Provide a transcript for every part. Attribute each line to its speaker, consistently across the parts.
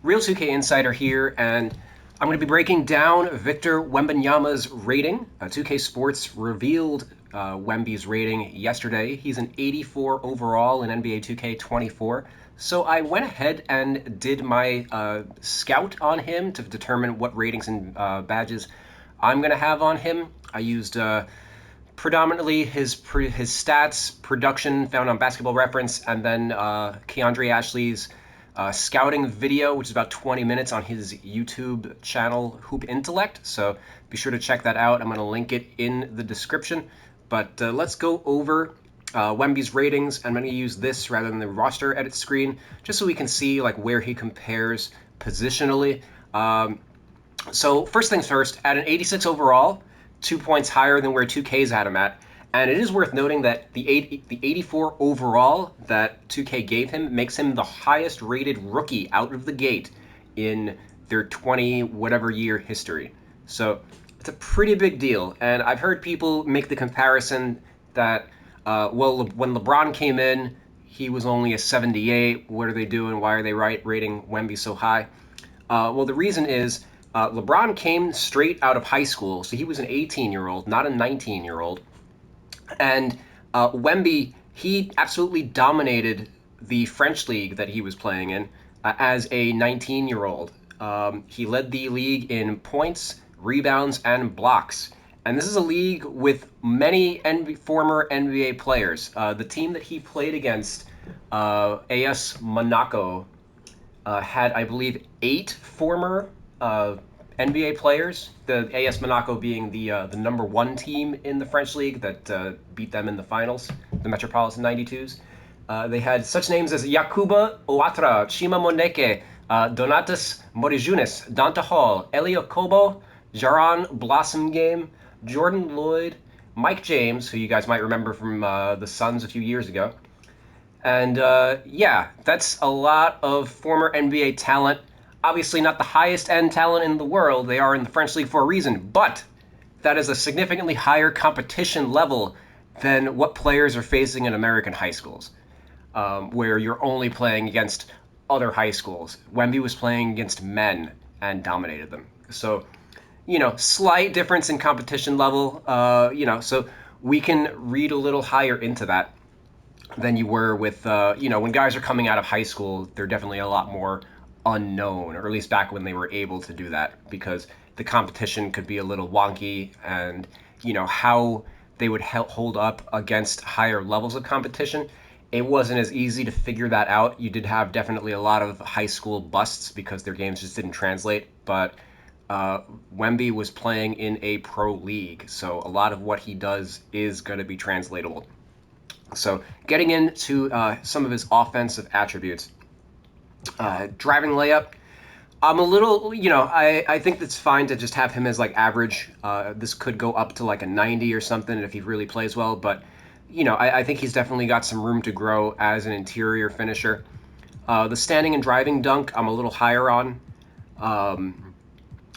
Speaker 1: Real 2K Insider here, and I'm going to be breaking down Victor Wembanyama's rating. 2K Sports revealed Wemby's rating yesterday. He's an 84 overall in NBA 2K24. So I went ahead and did my scout on him to determine what ratings and badges I'm going to have on him. I used predominantly his stats, production found on Basketball Reference, and then Keandre Ashley's scouting video, which is about 20 minutes on his YouTube channel, Hoop Intellect. So be sure to check that out. I'm going to link it in the description. But let's go over Wemby's ratings. I'm going to use this rather than the roster edit screen, just so we can see like where he compares positionally. So first things first, at an 86 overall, 2 points higher than where 2K's had him at. And it is worth noting that the 84 overall that 2K gave him makes him the highest rated rookie out of the gate in their 20 whatever year history. So it's a pretty big deal. And I've heard people make the comparison that, when LeBron came in, he was only a 78. What are they doing? Why are they rating Wemby so high? Well, the reason is LeBron came straight out of high school, so he was an 18-year-old, not a 19-year-old. And Wemby, he absolutely dominated the French league that he was playing in as a 19-year-old. He led the league in points, rebounds, and blocks. And this is a league with many former NBA players. The team that he played against, AS Monaco, had, I believe, 8 former NBA players, the AS Monaco being the number 1 team in the French league that beat them in the finals, the Metropolitan 92s. They had such names as Yakuba Ouattara, Chima Moneke, Donatas Morijunas, Danta Hall, Elio Kobo, Jaron Blossom Game, Jordan Lloyd, Mike James, who you guys might remember from the Suns a few years ago. And yeah, that's a lot of former NBA talent. Obviously not the highest end talent in the world. They are in the French league for a reason, but that is a significantly higher competition level than what players are facing in American high schools, where you're only playing against other high schools. Wemby was playing against men and dominated them. So, slight difference in competition level, so we can read a little higher into that than you were with, when guys are coming out of high school, they're definitely a lot more unknown, or at least back when they were able to do that, because the competition could be a little wonky, and how they would hold up against higher levels of competition, it wasn't as easy to figure that out. You did have definitely a lot of high school busts because their games just didn't translate, but Wemby was playing in a pro league, so a lot of what he does is going to be translatable. So getting into some of his offensive attributes. Driving layup, I'm a little, I think it's fine to just have him as like average. This could go up to like a 90 or something if he really plays well, but I think he's definitely got some room to grow as an interior finisher. The standing and driving dunk, I'm a little higher on.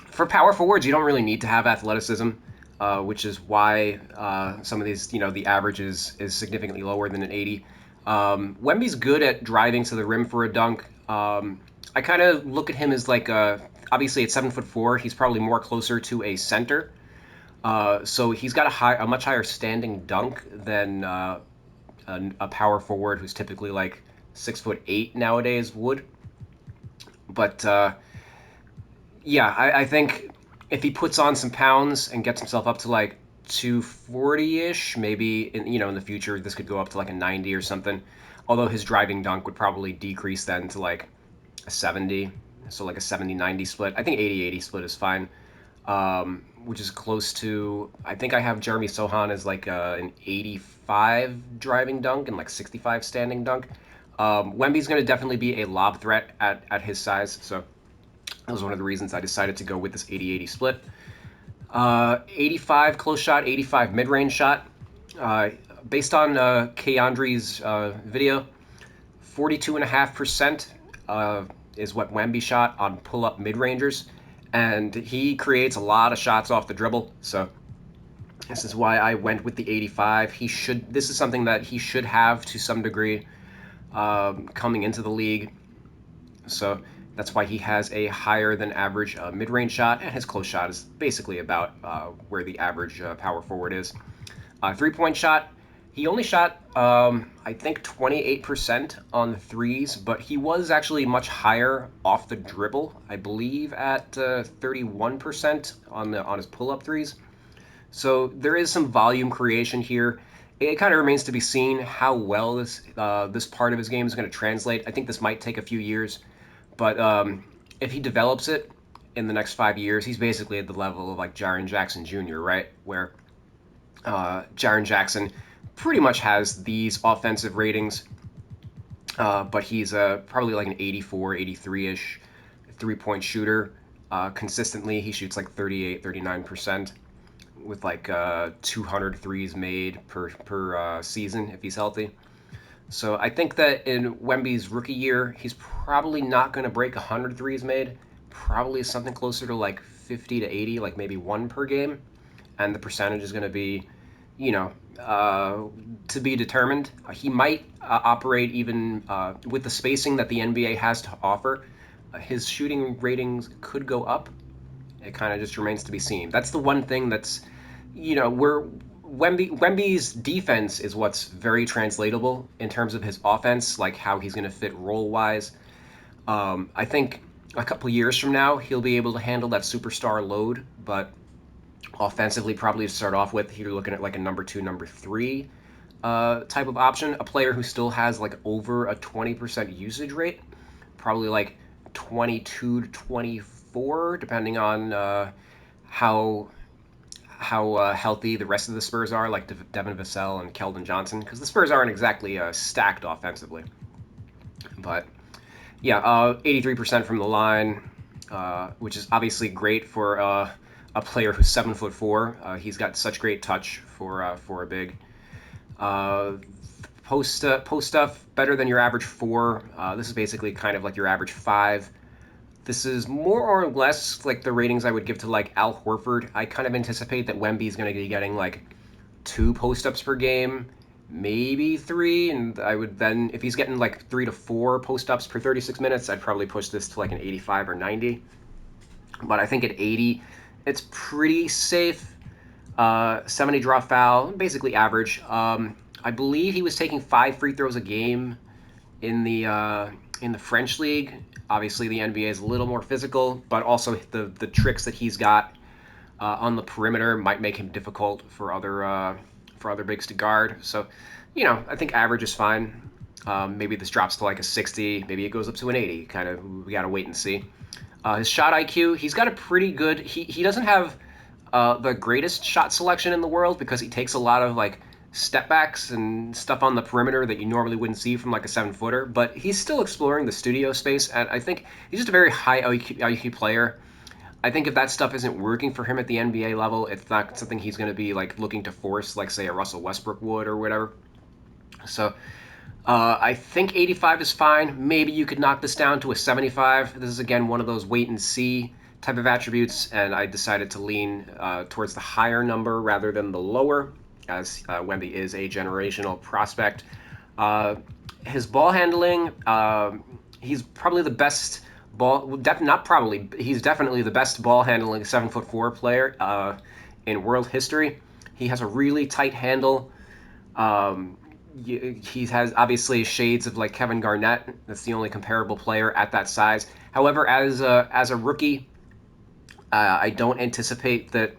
Speaker 1: For power forwards, you don't really need to have athleticism, which is why some of these, the average is significantly lower than an 80. Wemby's good at driving to the rim for a dunk. I kind of look at him as like obviously at 7'4", he's probably more closer to a center. So he's got a much higher standing dunk than a power forward who's typically like 6'8" nowadays would. But yeah, I think if he puts on some pounds and gets himself up to like 240-ish, maybe in the future this could go up to like a 90 or something. Although his driving dunk would probably decrease then to like a 70, so like a 70-90 split. I think 80-80 split is fine, which is close to, I think I have Jeremy Sohan as like an 85 driving dunk and like 65 standing dunk. Wemby's going to definitely be a lob threat at his size, so that was one of the reasons I decided to go with this 80-80 split. 85 close shot, 85 mid-range shot. Based on Keandre's video, 42.5% is what Wemby shot on pull-up mid-rangers, and he creates a lot of shots off the dribble. So this is why I went with the 85. This is something that he should have to some degree coming into the league. So That's why he has a higher than average mid-range shot, and his close shot is basically about where the average power forward is. Three-point shot, he only shot, I think, 28% on the threes, but he was actually much higher off the dribble, I believe at 31% on his pull-up threes. So there is some volume creation here. It kind of remains to be seen how well this part of his game is going to translate. I think this might take a few years, but if he develops it in the next 5 years, he's basically at the level of like Jaren Jackson Jr., right? Where Jaren Jackson pretty much has these offensive ratings, but he's probably like an 84, 83-ish three-point shooter. Consistently, he shoots like 38, 39% with like 200 threes made per season if he's healthy. So I think that in Wemby's rookie year, he's probably not going to break 100 threes made. Probably something closer to like 50 to 80, like maybe one per game. And the percentage is going to be, you know, to be determined. He might operate even with the spacing that the NBA has to offer. His shooting ratings could go up. It kind of just remains to be seen. That's the one thing that's, you know, Wemby's defense is what's very translatable in terms of his offense, like how he's going to fit role-wise. I think a couple years from now, he'll be able to handle that superstar load, but offensively, probably to start off with, you're looking at like a number two, number three type of option. A player who still has like over a 20% usage rate, probably like 22 to 24, depending on how healthy the rest of the Spurs are, like Devin Vassell and Keldon Johnson, because the Spurs aren't exactly stacked offensively. But yeah, 83% from the line, which is obviously great for a player who's 7'4". He's got such great touch for a big. Post stuff better than your average 4. This is basically kind of like your average 5. This is more or less like the ratings I would give to like Al Horford. I kind of anticipate that Wemby's going to be getting like 2 post-ups per game, maybe 3, and I would then, if he's getting like 3 to 4 post-ups per 36 minutes, I'd probably push this to like an 85 or 90. But I think at 80, it's pretty safe. 70 draw foul, basically average. I believe he was taking 5 free throws a game in the French league. Obviously, the NBA is a little more physical, but also the tricks that he's got on the perimeter might make him difficult for other bigs to guard. So, you know, I think average is fine. Maybe this drops to like a 60. Maybe it goes up to an 80. Kind of, we got to wait and see. His shot IQ, he's got a pretty good. He doesn't have the greatest shot selection in the world because he takes a lot of like step backs and stuff on the perimeter that you normally wouldn't see from like a 7-footer, but he's still exploring the studio space, and I think he's just a very high IQ player. I think if that stuff isn't working for him at the NBA level, it's not something he's going to be like looking to force, like say a Russell Westbrook would or whatever. So I think 85 is fine. Maybe you could knock this down to a 75. This is again one of those wait and see type of attributes, and I decided to lean towards the higher number rather than the lower, as Wemby is a generational prospect. His ball handling, he's probably the best he's definitely the best ball handling 7'4" player in world history. He has a really tight handle. He has obviously shades of like Kevin Garnett. That's the only comparable player at that size. However, as a rookie, I don't anticipate that.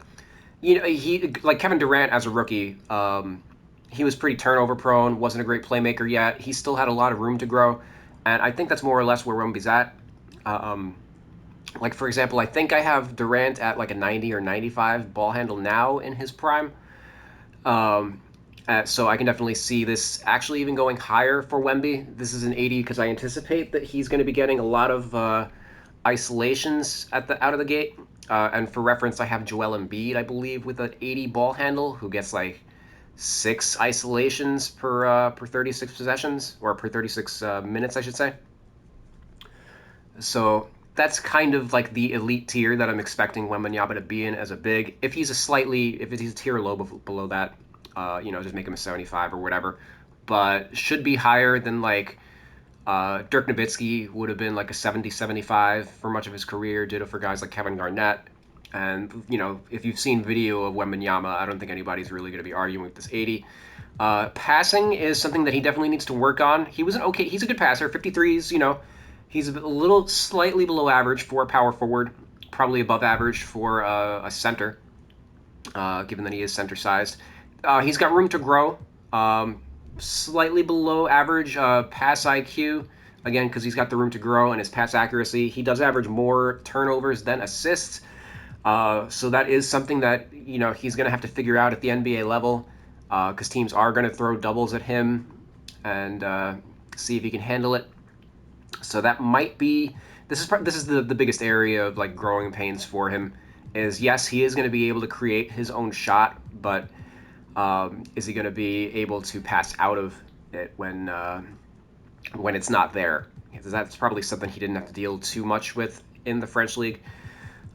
Speaker 1: You know, he like Kevin Durant as a rookie. He was pretty turnover prone. Wasn't a great playmaker yet. He still had a lot of room to grow, and I think that's more or less where Wemby's at. Like for example, I think I have Durant at like a 90 or 95 ball handle now in his prime. So I can definitely see this actually even going higher for Wemby. This is an 80 because I anticipate that he's going to be getting a lot of isolations out of the gate. And for reference, I have Joel Embiid, I believe, with an 80 ball handle, who gets like 6 isolations per 36 possessions, or per 36 minutes, I should say. So that's kind of like the elite tier that I'm expecting Wembanyama to be in as a big. If he's a tier low below that, just make him a 75 or whatever. But should be higher than like Dirk Nowitzki would have been like a 70, 75 for much of his career. Ditto for guys like Kevin Garnett. And, if you've seen video of Wembanyama, I don't think anybody's really going to be arguing with this 80. Passing is something that he definitely needs to work on. He's a good passer. 53s, he's a little slightly below average for a power forward, probably above average for a center, given that he is center sized. He's got room to grow. Slightly below average pass IQ, again, because he's got the room to grow and his pass accuracy. He does average more turnovers than assists. So that is something that, he's going to have to figure out at the NBA level, because teams are going to throw doubles at him and see if he can handle it. So that might be this is the biggest area of like growing pains for him. Is yes, he is going to be able to create his own shot, but is he going to be able to pass out of it when it's not there? Because that's probably something he didn't have to deal too much with in the French league.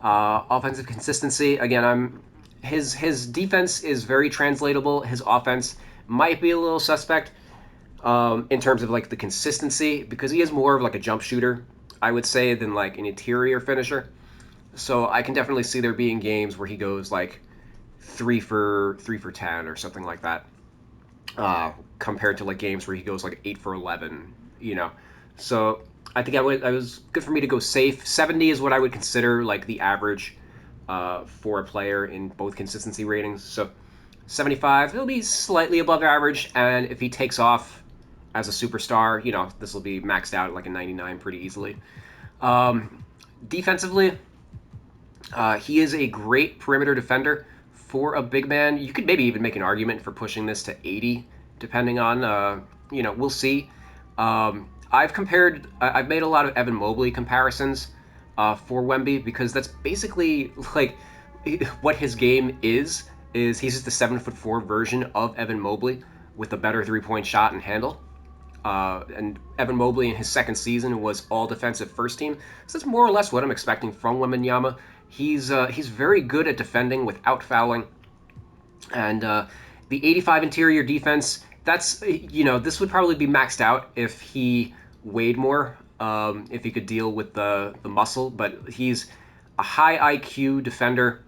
Speaker 1: Offensive consistency, again, his defense is very translatable. His offense might be a little suspect in terms of like the consistency, because he is more of like a jump shooter, I would say, than like an interior finisher. So I can definitely see there being games where he goes like 3 for 10 or something like that, compared to like games where he goes like 8 for 11. So I think I was good for me to go safe. 70 is what I would consider like the average for a player in both consistency ratings. So 75, he'll be slightly above average, and if he takes off as a superstar, this will be maxed out at like a 99 pretty easily. Defensively, he is a great perimeter defender for a big man. You could maybe even make an argument for pushing this to 80, depending on, we'll see. I've made a lot of Evan Mobley comparisons for Wemby, because that's basically like what his game is he's just a 7'4" version of Evan Mobley with a better 3-point shot and handle. And Evan Mobley in his second season was all defensive first team. So that's more or less what I'm expecting from Wembanyama. He's very good at defending without fouling. And the 85 interior defense, that's, this would probably be maxed out if he weighed more, if he could deal with the muscle. But he's a high IQ defender,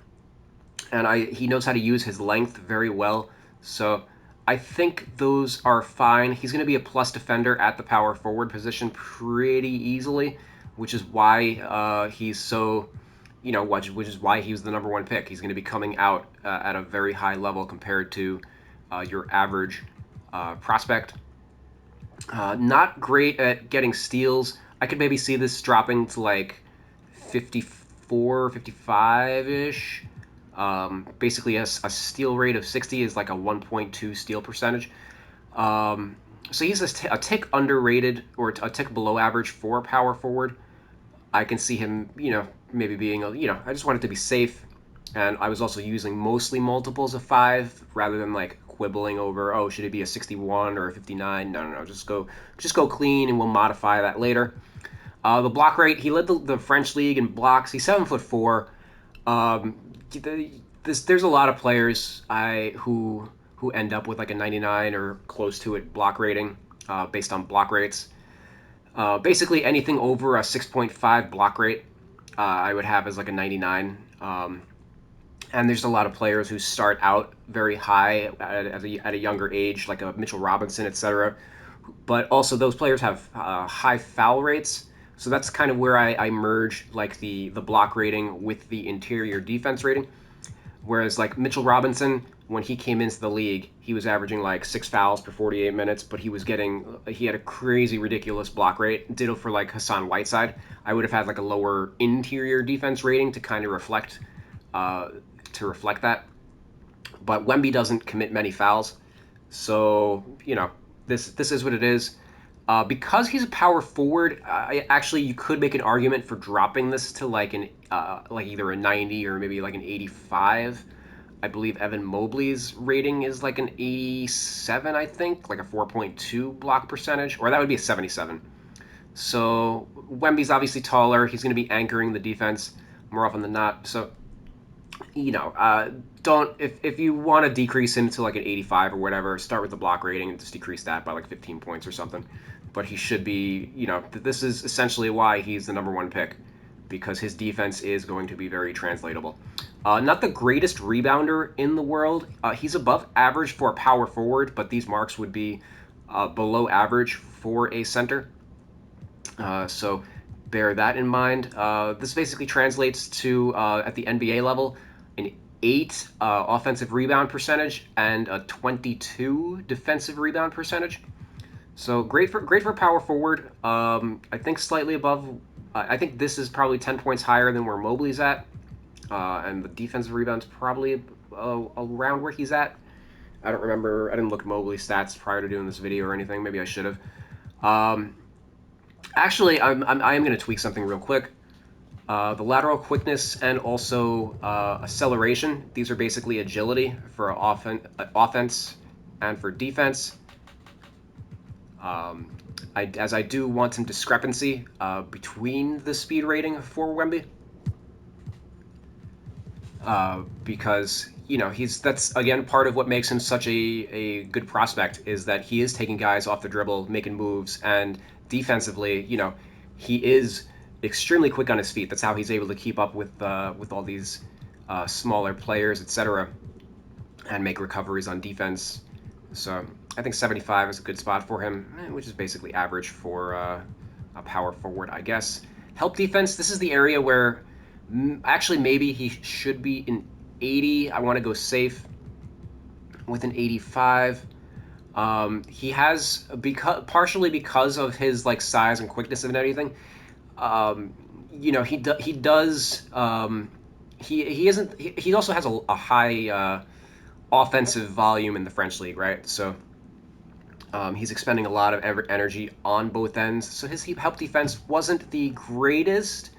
Speaker 1: and he knows how to use his length very well. So I think those are fine. He's going to be a plus defender at the power forward position pretty easily, which is why he's so, which is why he was the number one pick. He's going to be coming out at a very high level compared to your average prospect. Not great at getting steals. I could maybe see this dropping to like 54, 55-ish. Basically, a steal rate of 60 is like a 1.2 steal percentage. So he's a tick underrated, or a tick below average for a power forward. I can see him, maybe being I just want it to be safe. And I was also using mostly multiples of 5 rather than like quibbling over, oh, should it be a 61 or a 59? No. Just go clean, and we'll modify that later. The block rate, he led the French league in blocks. He's 7'4". There's a lot of players who end up with like a 99 or close to it block rating based on block rates. Basically anything over a 6.5 block rate, I would have as like a 99. And there's a lot of players who start out very high at a younger age, like a Mitchell Robinson, etc. But also those players have high foul rates. So that's kind of where I merge like the block rating with the interior defense rating. Whereas like Mitchell Robinson, when he came into the league, he was averaging like 6 fouls per 48 minutes, but he had a crazy, ridiculous block rate. Ditto for like Hassan Whiteside. I would have had like a lower interior defense rating to kind of reflect that. But Wemby doesn't commit many fouls, so this is what it is. Because he's a power forward, you could make an argument for dropping this to like like either a 90 or maybe like an 85. I believe Evan Mobley's rating is like an 87, I think, like a 4.2 block percentage, or that would be a 77. So Wemby's obviously taller. He's going to be anchoring the defense more often than not. So if you want to decrease him to like an 85 or whatever, start with the block rating and just decrease that by like 15 points or something. but he should be, this is essentially why he's the #1 pick, because his defense is going to be very translatable. Not the greatest rebounder in the world. He's above average for a power forward, but these marks would be below average for a center. So bear that in mind. This basically translates to, at the NBA level, an 8 offensive rebound percentage and a 22 defensive rebound percentage. So great for power forward. I think slightly above. I think this is probably 10 points higher than where Mobley's at, and the defensive rebound's probably around where he's at. I don't remember. I didn't look at Mobley's stats prior to doing this video or anything. Maybe I should have. Actually, I am going to tweak something real quick. The lateral quickness and also acceleration. These are basically agility for offense and for defense. As I do want some discrepancy between the speed rating for Wemby. Because that's again part of what makes him such a good prospect, is that he is taking guys off the dribble, making moves, and defensively, he is extremely quick on his feet. That's how he's able to keep up with all these smaller players, etc., and make recoveries on defense. So I think 75 is a good spot for him, which is basically average for a power forward, I guess. Help defense. This is the area where actually maybe he should be in 80. I want to go safe with an 85. He has, partially because of his size and quickness and everything. He does. He isn't. He also has a high offensive volume in the French league, right? So he's expending a lot of energy on both ends. So his help defense wasn't the greatest.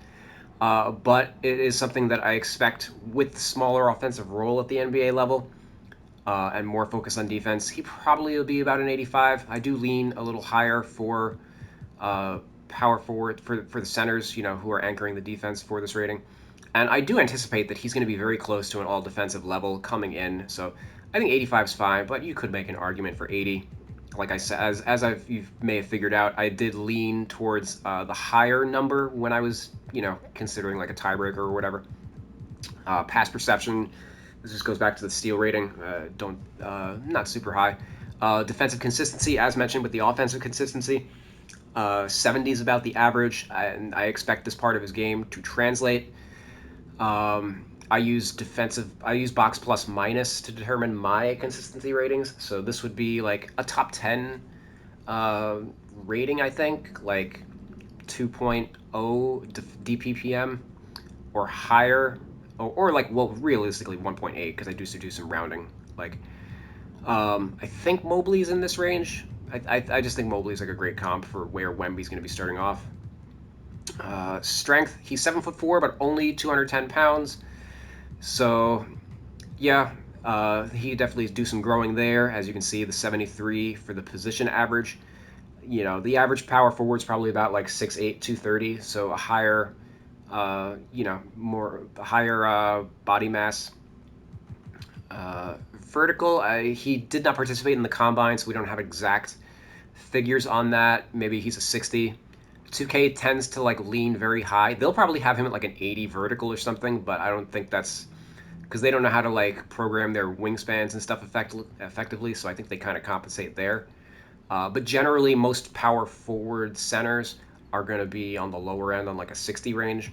Speaker 1: But it is something that I expect with smaller offensive role at the NBA level and more focus on defense. He probably will be about an 85. I do lean a little higher for power forward, for the centers, who are anchoring the defense for this rating. And I do anticipate that he's going to be very close to an all-defensive level coming in. So I think 85 is fine, but you could make an argument for 80. Like I said, as you may have figured out, I did lean towards the higher number when I was, considering a tiebreaker or whatever. Pass perception, this just goes back to the steal rating. Not super high. Defensive consistency, as mentioned, with the offensive consistency, 70 is about the average, and I expect this part of his game to translate. I use box plus minus to determine my consistency ratings. So this would be a top 10 rating, I think, 2.0 DPPM or higher, or realistically 1.8, because I do some rounding. I think Mobley's in this range. I just think Mobley's a great comp for where Wemby's going to be starting off. Strength, he's 7'4", but only 210 pounds. So, yeah, he definitely do some growing there. As you can see, the 73 for the position average. The average power forward is probably about 6'8", 230. So a higher, higher body mass. Vertical, he did not participate in the combine, so we don't have exact figures on that. Maybe he's a 60. 2K tends to lean very high. They'll probably have him at an 80 vertical or something, but I don't think that's because they don't know how to program their wingspans and stuff effectively. So I think they kind of compensate there. But generally, most power forward centers are going to be on the lower end, on a 60 range.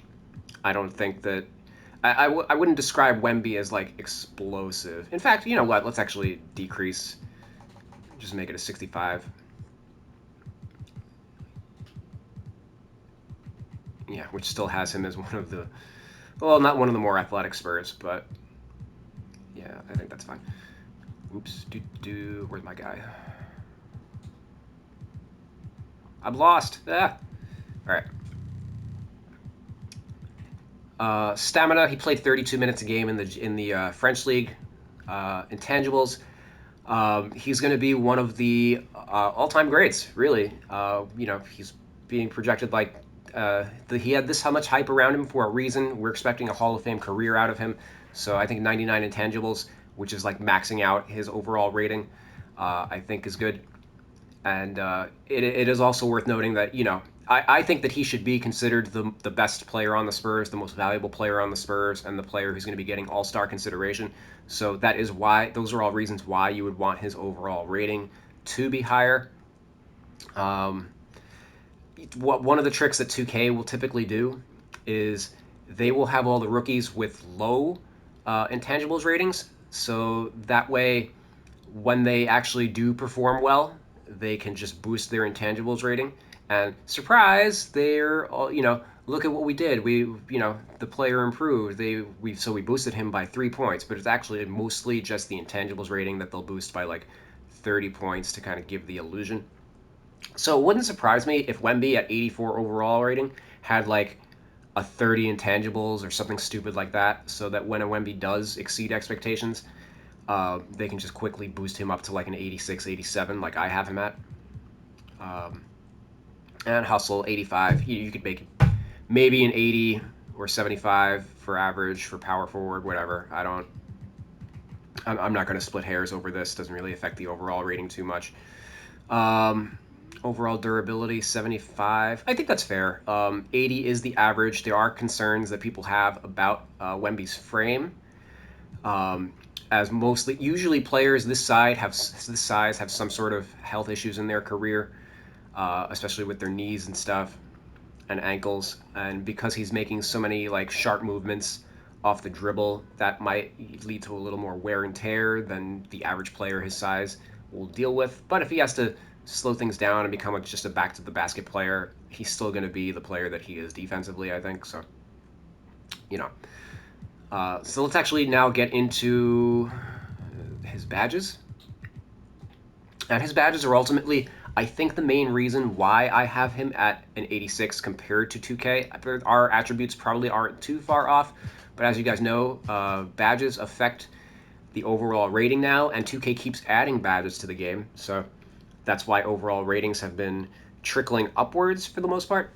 Speaker 1: I don't think that I wouldn't describe Wemby as explosive. In fact, you know what? Let's actually decrease. Just make it a 65. Yeah, which still has him as one of the, well, not one of the more athletic Spurs, but yeah, I think that's fine. Oops, where's my guy? I'm lost. All right. Stamina, he played 32 minutes a game in the French league. Intangibles, he's going to be one of the all-time greats, really. He's being projected he had how much hype around him for a reason. We're expecting a Hall of Fame career out of him. So I think 99 intangibles, which is maxing out his overall rating, I think is good. And it is also worth noting that, I think that he should be considered the best player on the Spurs, the most valuable player on the Spurs, and the player who's going to be getting all-star consideration. So that is why, those are all reasons why you would want his overall rating to be higher. Um, One of the tricks that 2K will typically do is they will have all the rookies with low intangibles ratings. So that way, when they actually do perform well, they can just boost their intangibles rating. And surprise, they're all, look at what we did. The player improved. We boosted him by 3 points, but it's actually mostly just the intangibles rating that they'll boost by like 30 points to kind of give the illusion. So it wouldn't surprise me if Wemby at 84 overall rating had like a 30 intangibles or something stupid like that, so that when a Wemby does exceed expectations, they can just quickly boost him up to like an 86, 87, like I have him at. Um, and Hustle, 85. You could make maybe an 80 or 75 for average, for power forward, whatever. I'm not going to split hairs over this. Doesn't really affect the overall rating too much. Um, Overall durability, 75. I think that's fair. 80 is the average. There are concerns that people have about Wemby's frame. As mostly, usually players this size have some sort of health issues in their career, especially with their knees and stuff and ankles. And because he's making so many like sharp movements off the dribble, that might lead to a little more wear and tear than the average player his size will deal with. But if he has to slow things down and become just a back to the basket player, he's still going to be the player that he is defensively, I think. So, you know. So let's actually now get into his badges. And his badges are ultimately, I think, the main reason why I have him at an 86 compared to 2K. Our attributes probably aren't too far off, but as you guys know, badges affect the overall rating now, and 2K keeps adding badges to the game. So that's why overall ratings have been trickling upwards for the most part.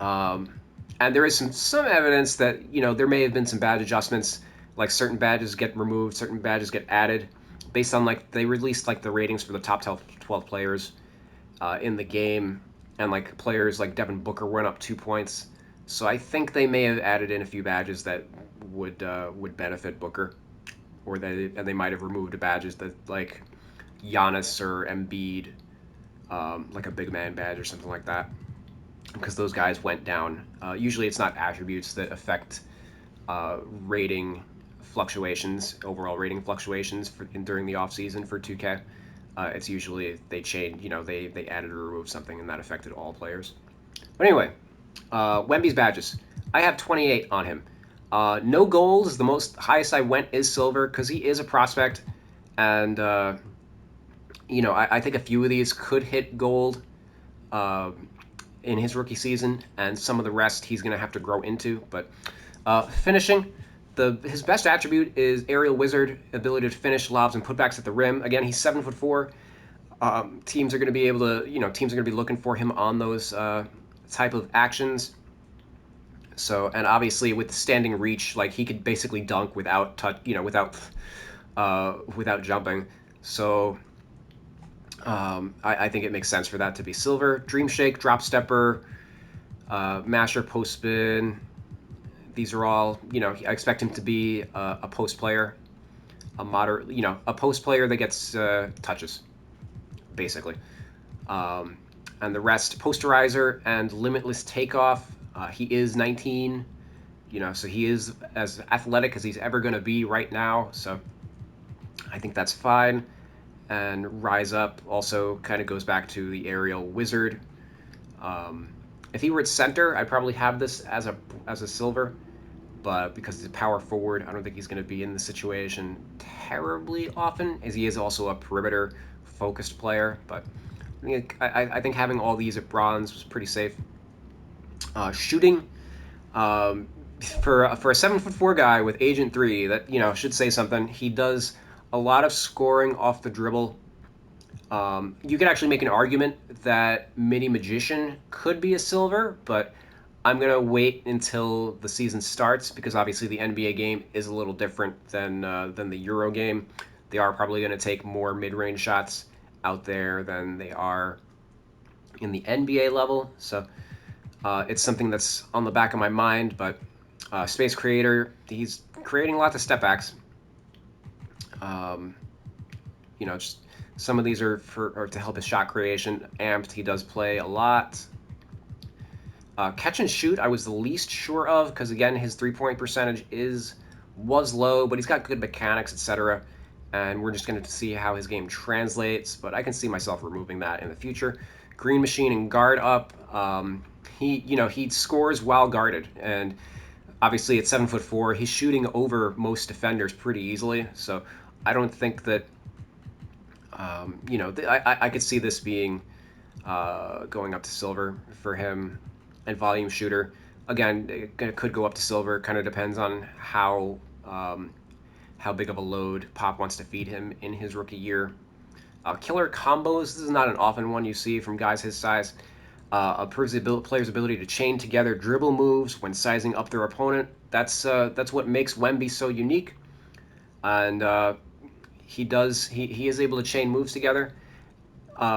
Speaker 1: And there is some evidence that there may have been some badge adjustments, like certain badges get removed, certain badges get added, based on like they released like the ratings for the top 12 players in the game, and like players like Devin Booker went up 2 points. So I think they may have added in a few badges that would benefit Booker, or they might have removed badges that like Giannis or Embiid, like a big man badge or something like that, because those guys went down. Usually it's not attributes that affect rating fluctuations, overall rating fluctuations during the offseason for 2K. It's usually they changed, they added or removed something, and that affected all players. But anyway, Wemby's badges. I have 28 on him. No gold is the most highest I went is silver, because he is a prospect, and I think a few of these could hit gold in his rookie season, and some of the rest he's going to have to grow into. But finishing, his best attribute is aerial wizard, ability to finish lobs and putbacks at the rim. Again, he's 7'4". Teams are going to be able to, teams are going to be looking for him on those type of actions. So, and obviously with the standing reach, like he could basically dunk without touch, without jumping. So I think it makes sense for that to be silver. Dream Shake, Drop Stepper, Masher, Post Spin. These are all, I expect him to be a post player, a moderate, a post player that gets touches, basically. And the rest, Posterizer and Limitless Takeoff. He is 19, so he is as athletic as he's ever going to be right now. So I think that's fine. And Rise Up also kind of goes back to the aerial wizard. If he were at center, I'd probably have this as a silver, but because he's a power forward, I don't think he's going to be in the situation terribly often, as he is also a perimeter focused player. But I think having all these at bronze was pretty safe. Shooting, for a 7'4" guy with Agent 3, that should say something. He does a lot of scoring off the dribble. You could actually make an argument that Mini Magician could be a silver, but I'm going to wait until the season starts, because obviously the NBA game is a little different than the Euro game. They are probably going to take more mid-range shots, out there than they are in the NBA level. So it's something that's on the back of my mind. But Space Creator, he's creating lots of step backs. Um, just some of these are to help his shot creation. Amped, he does play a lot. Catch and shoot, I was the least sure of because again, his 3-point percentage was low, but he's got good mechanics, etc. And we're just going to see how his game translates. But I can see myself removing that in the future. Green Machine and guard up. He scores while guarded, and obviously at 7'4", he's shooting over most defenders pretty easily. So I don't think that I could see this being going up to silver for him. And volume shooter, again, it could go up to silver. Kind of depends on how big of a load Pop wants to feed him in his rookie year. Killer combos. This is not an often one you see from guys his size. Improves the player's ability to chain together dribble moves when sizing up their opponent. That's what makes Wemby so unique. And he is able to chain moves together.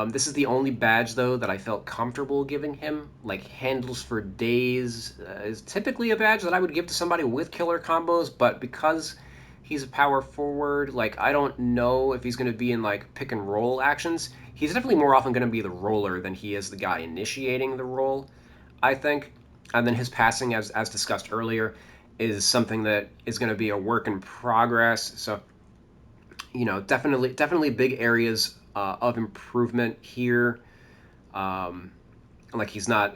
Speaker 1: This is the only badge, though, that I felt comfortable giving him. Like, handles for days is typically a badge that I would give to somebody with killer combos, but because he's a power forward, like, I don't know if he's going to be in, like, pick and roll actions. He's definitely more often going to be the roller than he is the guy initiating the roll, I think. And then his passing, as discussed earlier, is something that is going to be a work in progress. So, definitely big areas of improvement here. Like he's not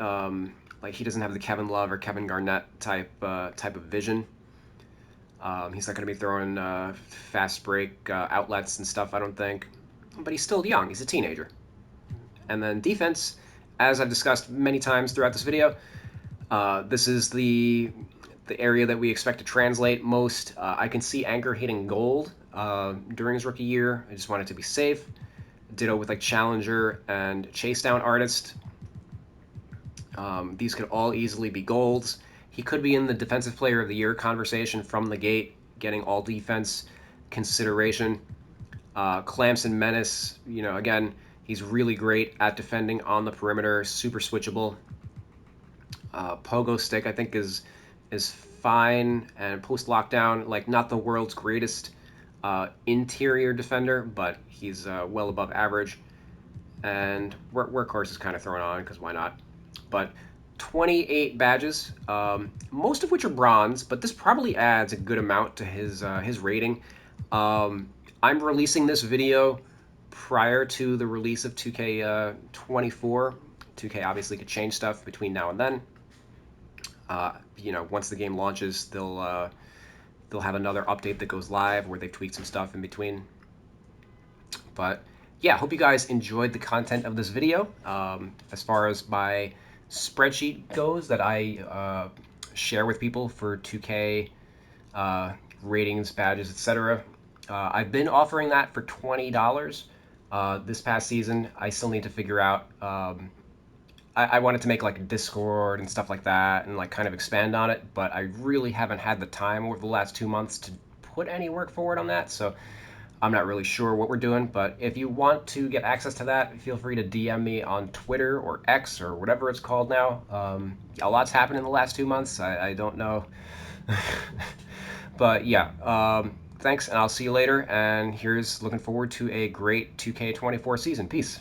Speaker 1: like he doesn't have the Kevin Love or Kevin Garnett type of vision. He's not going to be throwing fast break outlets and stuff, I don't think. But he's still young. He's a teenager. And then defense, as I've discussed many times throughout this video, this is the area that we expect to translate most. I can see Anchor hitting gold during his rookie year. I just want it to be safe. Ditto with like Challenger and Chase Down Artist. These could all easily be golds. He could be in the Defensive Player of the Year conversation from the gate, getting all defense consideration. Clamps and Menace, again, he's really great at defending on the perimeter, super switchable. Pogo Stick, I think, is fine, and post lockdown, like not the world's greatest interior defender, but he's well above average. And Workhorse is kind of thrown on because why not? But 28 badges, most of which are bronze, but this probably adds a good amount to his rating. I'm releasing this video prior to the release of 2K24. 2K obviously could change stuff between now and then. Once the game launches, they'll have another update that goes live where they've tweaked some stuff in between. But yeah, hope you guys enjoyed the content of this video. As far as my spreadsheet goes that I share with people for 2K ratings, badges, etc. I've been offering that for $20 this past season. I still need to figure out. I wanted to make like a Discord and stuff like that and like kind of expand on it, but I really haven't had the time over the last 2 months to put any work forward on that. So I'm not really sure what we're doing, but if you want to get access to that, feel free to DM me on Twitter or X or whatever it's called now. A lot's happened in the last 2 months. I don't know. But yeah, thanks, and I'll see you later. And here's looking forward to a great 2K24 season. Peace.